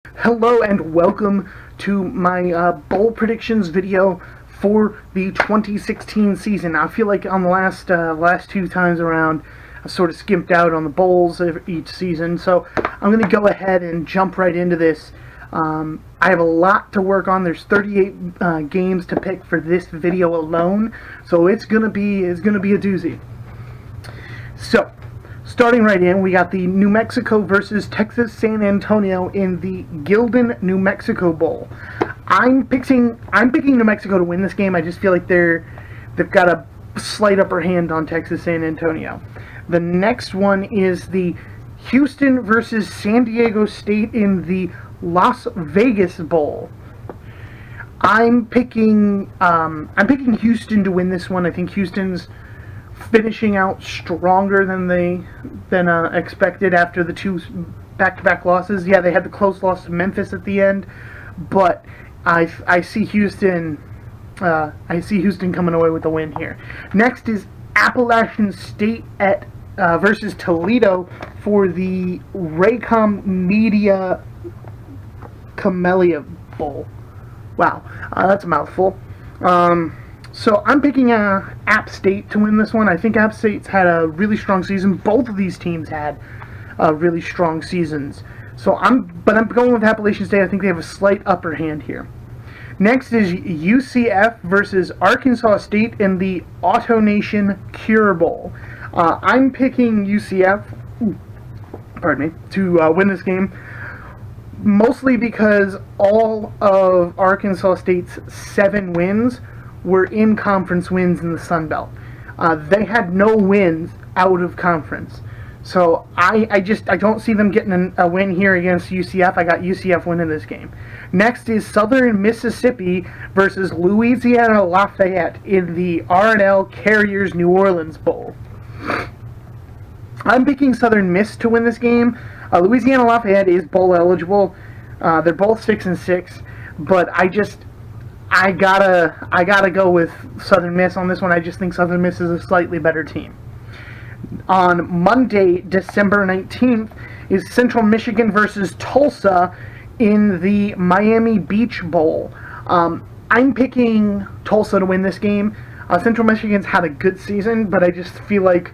Hello and welcome to my bowl predictions video for the 2016 season. I feel like on the last two times around, I sort of skimped out on the bowls each season, so I'm going to go ahead and jump right into this. I have a lot to work on. There's 38 games to pick for this video alone, so it's gonna be a doozy. So, starting right in, we got the New Mexico versus Texas San Antonio in the Gildan, New Mexico Bowl. I'm picking New Mexico to win this game. I just feel like they've got a slight upper hand on Texas San Antonio. The next one is the Houston versus San Diego State in the Las Vegas Bowl. I'm picking Houston to win this one. I think Houston's finishing out stronger than expected after the two back-to-back losses. Yeah, they had the close loss to Memphis at the end, but I see Houston coming away with the win here. Next is Appalachian State versus Toledo for the Raycom Media Camellia Bowl. Wow, that's a mouthful. So I'm picking App State to win this one. I think App State's had a really strong season. Both of these teams had really strong seasons. So I'm going with Appalachian State. I think they have a slight upper hand here. Next is UCF versus Arkansas State in the AutoNation Cure Bowl. I'm picking UCF, to win this game, mostly because all of Arkansas State's 7 wins were in conference wins in the Sun Belt. They had no wins out of conference. So I don't see them getting a win here against UCF. I got UCF winning this game. Next is Southern Mississippi versus Louisiana Lafayette in the R&L Carriers New Orleans Bowl. I'm picking Southern Miss to win this game. Louisiana Lafayette is bowl eligible. They're both 6-6, but I gotta go with Southern Miss on this one. I just think Southern Miss is a slightly better team. On Monday, December 19th, is Central Michigan versus Tulsa in the Miami Beach Bowl. I'm picking Tulsa to win this game. Central Michigan's had a good season, but I just feel like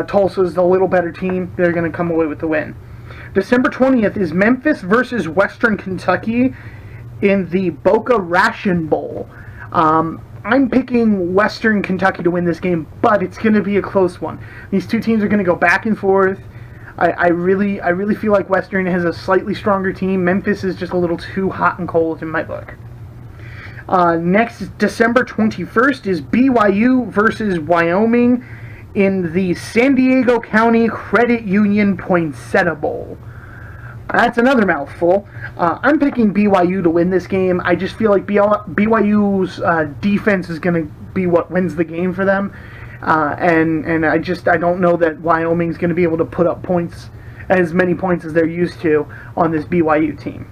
Tulsa's the little better team. They're going to come away with the win. December 20th is Memphis versus Western Kentucky in the Boca Ration Bowl. I'm picking Western Kentucky to win this game, but it's going to be a close one. These two teams are going to go back and forth. I really feel like Western has a slightly stronger team. Memphis is just a little too hot and cold in my book. Next, December 21st is BYU versus Wyoming in the San Diego County Credit Union Poinsettia Bowl. That's another mouthful. I'm picking BYU to win this game. I just feel like BYU's defense is going to be what wins the game for them. And I don't know that Wyoming's going to be able to put up points, as many points as they're used to on this BYU team.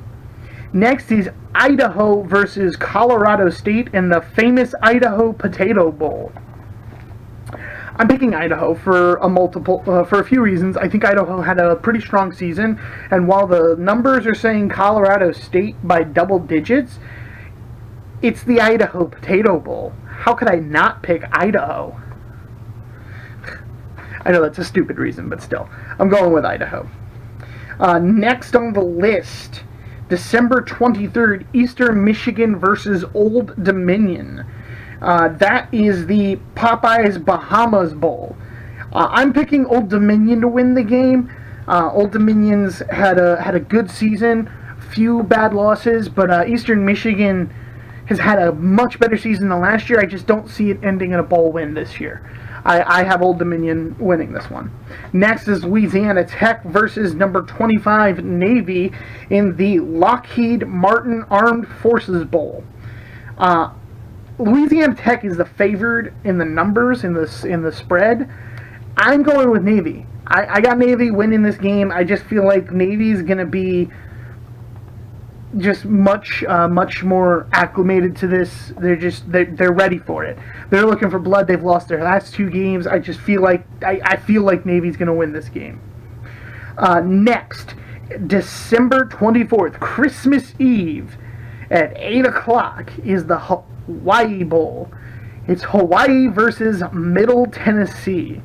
Next is Idaho versus Colorado State in the famous Idaho Potato Bowl. I'm picking Idaho for a few reasons. I think Idaho had a pretty strong season, and while the numbers are saying Colorado State by double digits, it's the Idaho Potato Bowl. How could I not pick Idaho? I know that's a stupid reason, but still, I'm going with Idaho. Next on the list, December 23rd, Eastern Michigan versus Old Dominion. That is the Popeyes Bahamas Bowl. I'm picking Old Dominion to win the game. Old Dominion's had a good season, few bad losses, but Eastern Michigan has had a much better season than last year. I just don't see it ending in a bowl win this year. I have Old Dominion winning this one. Next is Louisiana Tech versus number 25 Navy in the Lockheed Martin Armed Forces Bowl. Louisiana Tech is the favored in the numbers in the spread. I'm going with Navy. I got Navy winning this game. I just feel like Navy's going to be just much more acclimated to this. They're ready for it. They're looking for blood. They've lost their last 2 games. I just feel like I feel like Navy's going to win this game. Next December 24th, Christmas Eve, at 8 o'clock, is the Hawaii Bowl. It's Hawaii versus Middle Tennessee.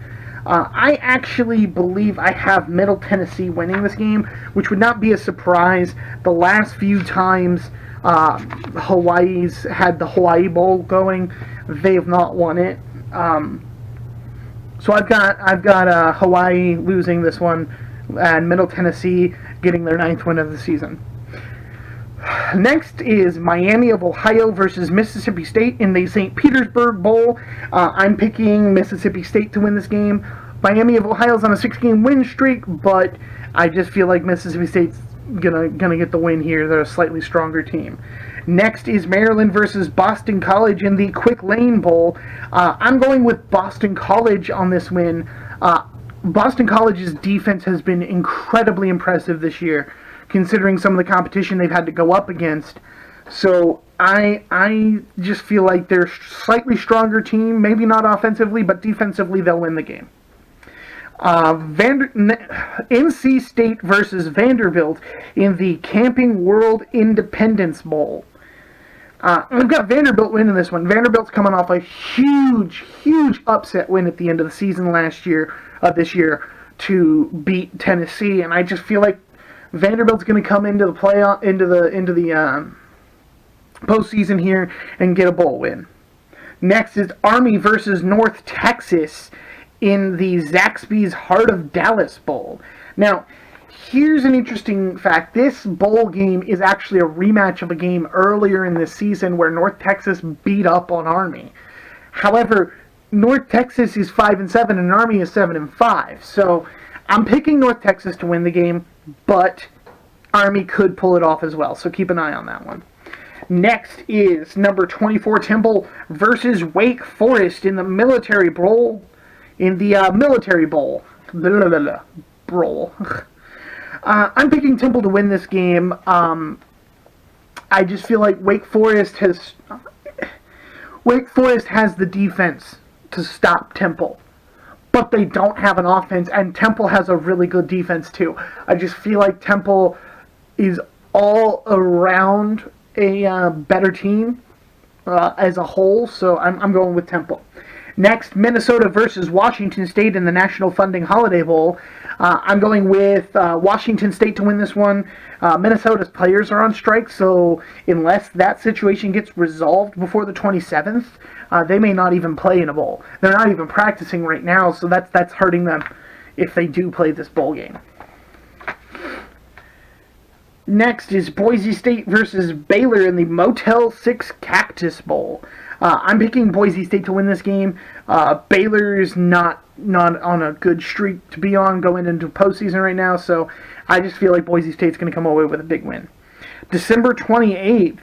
I actually believe I have Middle Tennessee winning this game, which would not be a surprise. The last few times Hawaii's had the Hawaii Bowl going, they have not won it. So I've got Hawaii losing this one, and Middle Tennessee getting their 9th win of the season. Next is Miami of Ohio versus Mississippi State in the St. Petersburg Bowl. I'm picking Mississippi State to win this game. Miami of Ohio's on a 6-game win streak, but I just feel like Mississippi State's gonna get the win here. They're a slightly stronger team. Next is Maryland versus Boston College in the Quick Lane Bowl. I'm going with Boston College on this win. Boston College's defense has been incredibly impressive this year, considering some of the competition they've had to go up against. So I just feel like they're a slightly stronger team, maybe not offensively, but defensively they'll win the game. NC State versus Vanderbilt in the Camping World Independence Bowl. I've got Vanderbilt winning this one. Vanderbilt's coming off a huge upset win at the end of the season this year to beat Tennessee, and I just feel like Vanderbilt's going to come into the playoff, into the postseason here and get a bowl win. Next is Army versus North Texas in the Zaxby's Heart of Dallas Bowl. Now, here's an interesting fact. This bowl game is actually a rematch of a game earlier in the season where North Texas beat up on Army. However, North Texas is 5-7 and Army is 7-5. So I'm picking North Texas to win the game, but Army could pull it off as well. So keep an eye on that one. Next is number 24 Temple versus Wake Forest in the Military Bowl. Brawl. I'm picking Temple to win this game. I just feel like Wake Forest has the defense to stop Temple, but they don't have an offense, and Temple has a really good defense too. I just feel like Temple is all around a better team as a whole, so I'm going with Temple. Next, Minnesota versus Washington State in the National Funding Holiday Bowl. I'm going with Washington State to win this one. Minnesota's players are on strike, so unless that situation gets resolved before the 27th, they may not even play in a bowl. They're not even practicing right now, so that's hurting them if they do play this bowl game. Next is Boise State versus Baylor in the Motel 6 Cactus Bowl. I'm picking Boise State to win this game. Baylor's not on a good streak to be on going into postseason right now, so I just feel like Boise State's going to come away with a big win. December 28th,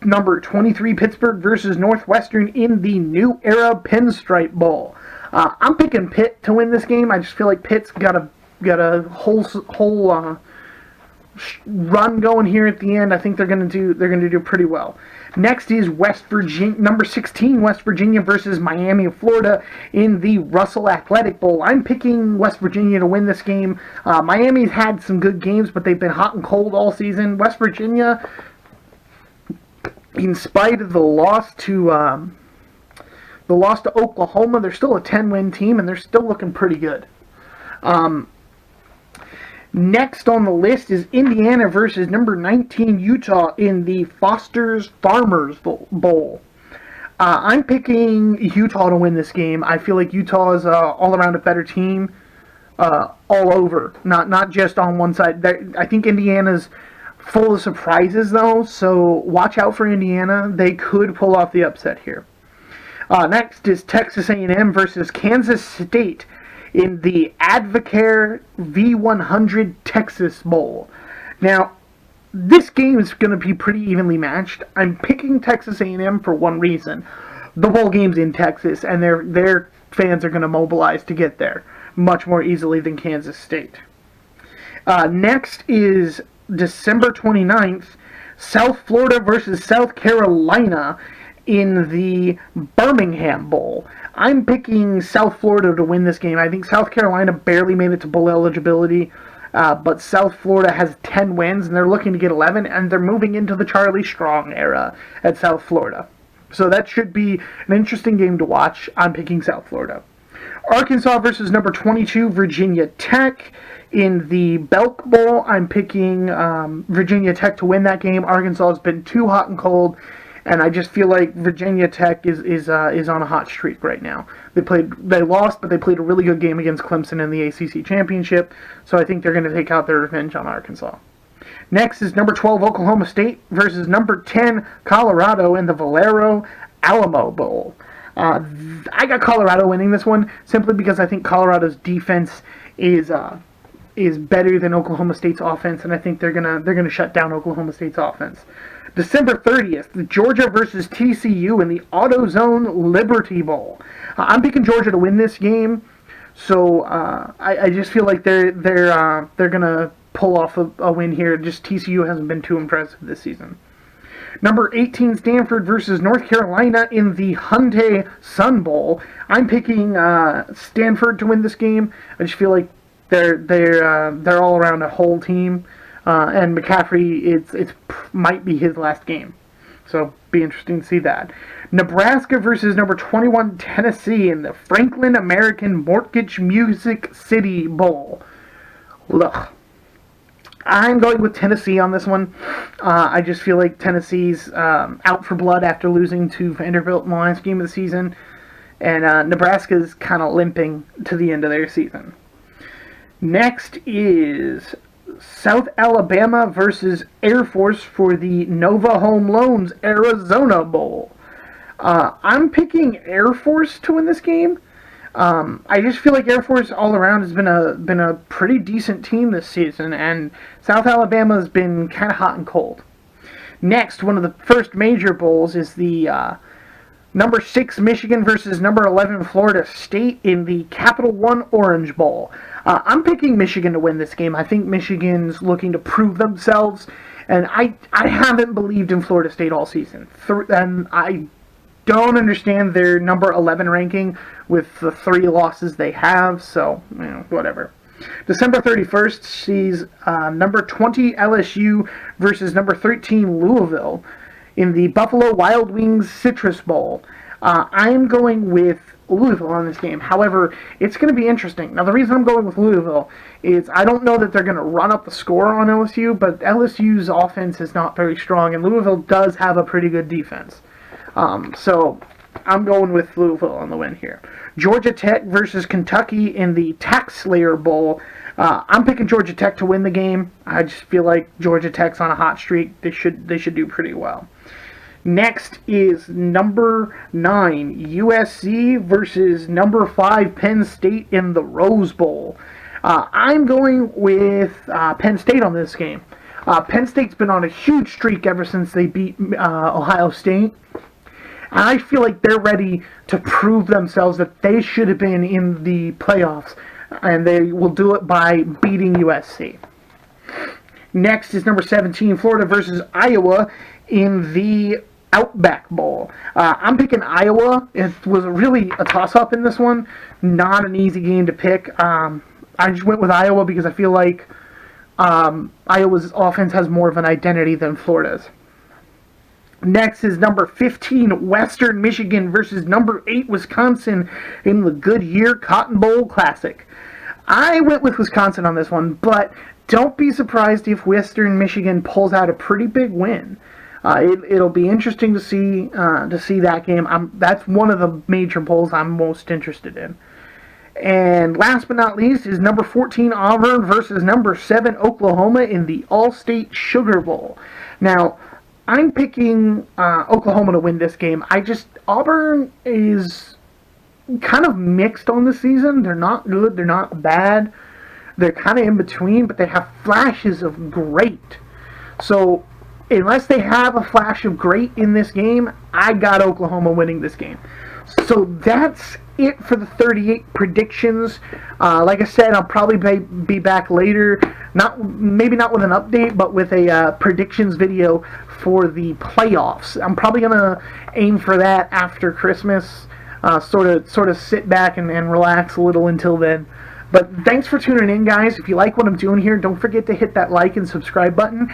number 23 Pittsburgh versus Northwestern in the New Era Pinstripe Bowl. I'm picking Pitt to win this game. I just feel like Pitt's got a whole run going here at the end. I think they're going to do pretty well. Next is West Virginia, number 16 West Virginia versus Miami of Florida in the Russell Athletic Bowl. I'm picking West Virginia to win this game. Miami's had some good games, but they've been hot and cold all season. West Virginia, in spite of the loss to Oklahoma, they're still a 10-win team, and they're still looking pretty good. Next on the list is Indiana versus number 19 Utah in the Foster's Farmers Bowl. I'm picking Utah to win this game. I feel like Utah is all around a better team, all over, not just on one side. I think Indiana's full of surprises though, so watch out for Indiana. They could pull off the upset here. Next is Texas A&M versus Kansas State in the Advocare V100 Texas Bowl. Now, this game is going to be pretty evenly matched. I'm picking Texas A&M for one reason. The bowl game's in Texas, and their fans are going to mobilize to get there much more easily than Kansas State. Next is December 29th, South Florida versus South Carolina in the Birmingham Bowl. I'm picking South Florida to win this game. I think South Carolina barely made it to bowl eligibility. But South Florida has 10 wins, and they're looking to get 11, and they're moving into the Charlie Strong era at South Florida. So that should be an interesting game to watch. I'm picking South Florida. Arkansas versus number 22, Virginia Tech. In the Belk Bowl, I'm picking Virginia Tech to win that game. Arkansas has been too hot and cold, and I just feel like Virginia Tech is on a hot streak right now. They lost, but they played a really good game against Clemson in the ACC championship, so I think they're going to take out their revenge on Arkansas. Next is number 12 Oklahoma State versus number 10 Colorado in the Valero Alamo Bowl. I got Colorado winning this one simply because I think Colorado's defense is better than Oklahoma State's offense, and I think they're gonna shut down Oklahoma State's offense. December 30th, Georgia versus TCU in the AutoZone Liberty Bowl. I'm picking Georgia to win this game, so I just feel like they're gonna pull off a win here. Just TCU hasn't been too impressive this season. Number 18, Stanford versus North Carolina in the Hyundai Sun Bowl. I'm picking Stanford to win this game. I just feel like they're all around a whole team, and McCaffrey it might be his last game, so be interesting to see that. Nebraska versus number 21 Tennessee in the Franklin American Mortgage Music City Bowl. Ugh. I'm going with Tennessee on this one. I just feel like Tennessee's out for blood after losing to Vanderbilt in the last game of the season, and Nebraska's kind of limping to the end of their season. Next is South Alabama versus Air Force for the Nova Home Loans Arizona Bowl. I'm picking Air Force to win this game. I just feel like Air Force all around has been a pretty decent team this season, and South Alabama has been kind of hot and cold. Next, one of the first major bowls is the number 6 Michigan versus number 11 Florida State in the Capital One Orange Bowl. I'm picking Michigan to win this game. I think Michigan's looking to prove themselves, and I haven't believed in Florida State all season, and I don't understand their number 11 ranking with the 3 losses they have, so, whatever. December 31st sees number 20 LSU versus number 13 Louisville in the Buffalo Wild Wings Citrus Bowl. I'm going with Louisville on this game. However, it's going to be interesting. Now, the reason I'm going with Louisville is I don't know that they're going to run up the score on LSU, but LSU's offense is not very strong, and Louisville does have a pretty good defense. So I'm going with Louisville on the win here. Georgia Tech versus Kentucky in the Tax Slayer Bowl. I'm picking Georgia Tech to win the game. I just feel like Georgia Tech's on a hot streak. They should do pretty well. Next is number 9 USC versus number 5 Penn State in the Rose Bowl. I'm going with Penn State on this game. Penn State's been on a huge streak ever since they beat Ohio State. And I feel like they're ready to prove themselves that they should have been in the playoffs, and they will do it by beating USC. Next is number 17, Florida versus Iowa in the Outback Bowl. I'm picking Iowa. It was really a toss-up in this one. Not an easy game to pick. I just went with Iowa because I feel like Iowa's offense has more of an identity than Florida's. Next is number 15, Western Michigan versus number 8, Wisconsin in the Goodyear Cotton Bowl Classic. I went with Wisconsin on this one, but don't be surprised if Western Michigan pulls out a pretty big win. It'll be interesting to see that game. That's one of the major bowls I'm most interested in. And last but not least is number 14, Auburn versus number 7, Oklahoma in the All-State Sugar Bowl. Now, I'm picking Oklahoma to win this game. Auburn is kind of mixed on the season. They're not good, they're not bad. They're kind of in between, but they have flashes of great. So, unless they have a flash of great in this game, I got Oklahoma winning this game. So that's it for the 38 predictions. Like I said, I'll probably be back later. Maybe not with an update, but with a predictions video for the playoffs. I'm probably gonna aim for that after Christmas. Sort of sit back and relax a little until then. But thanks for tuning in, guys. If you like what I'm doing here, don't forget to hit that like and subscribe button.